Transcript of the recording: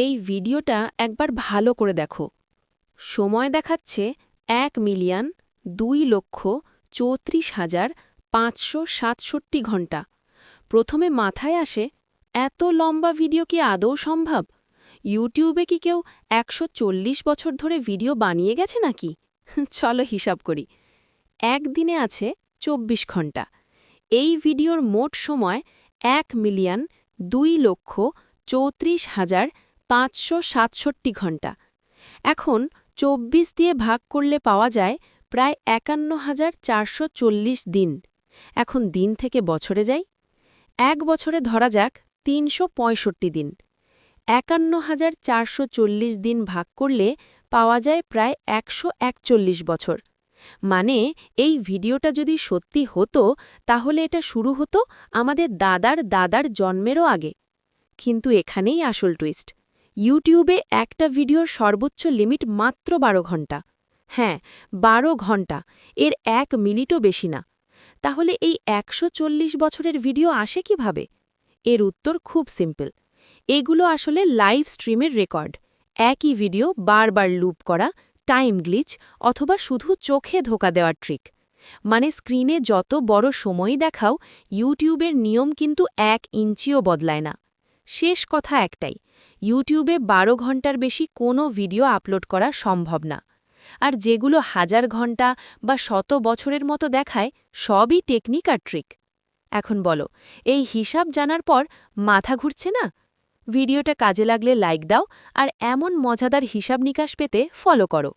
এই ভিডিওটা একবার ভালো করে দেখো। সময় দেখাচ্ছে ১,২,৩৪,৫৬৭ ঘন্টা। প্রথমে মাথায় আসে, এত লম্বা ভিডিও কি আদৌ সম্ভব? ইউটিউবে কি কেউ ১৪০ বছর ধরে ভিডিও বানিয়ে গেছে নাকি? চলো হিসাব করি। একদিনে আছে ২৪ ঘন্টা। এই ভিডিওর মোট সময় ১,২,৩৪,৫৬৭ ঘন্টা। এখন ২৪ দিয়ে ভাগ করলে পাওয়া যায় প্রায় ৫১,৪৪০ দিন। এখন দিন থেকে বছরে যাই। এক বছরে ধরা যাক ৩৬৫ দিন। ৫১,৪৪০ দিন ভাগ করলে পাওয়া যায় প্রায় ১৪১ বছর। মানে এই ভিডিওটা যদি সত্যি হতো, তাহলে এটা শুরু হতো আমাদের দাদার দাদার জন্মেরও আগে। কিন্তু এখানেই আসল টুইস্ট। ইউটিউবে একটা ভিডিওর সর্বোচ্চ লিমিট মাত্র ১২ ঘন্টা। হ্যাঁ, ১২ ঘন্টা, এর ১ মিনিটও বেশি না। তাহলে এই ১৪০ বছরের ভিডিও আসে কিভাবে? এর উত্তর খুব সিম্পল। এগুলো আসলে লাইভ স্ট্রিমের রেকর্ড। একই ভিডিও বারবার লুপ করা, টাইম গ্লিচ অথবা শুধু চোখে ধোকা দেওয়ার ট্রিক। মানে স্ক্রিনে যত বড় সময়ই দেখাও, ইউটিউবের নিয়ম কিন্তু ১ ইঞ্চিও বদলায় না। শেষ কথা একটাই, ইউটিউবে ১২ ঘন্টার বেশি কোনো ভিডিও আপলোড করা সম্ভব না। আর যেগুলো হাজার ঘন্টা বা শত বছরের মতো দেখায়, সবই টেকনিক আর ট্রিক। এখন বলো, এই হিসাব জানার পর মাথা ঘুরছে না? ভিডিওটা কাজে লাগলে লাইক দাও আর এমন মজাদার হিসাব নিকাশ পেতে ফলো করো।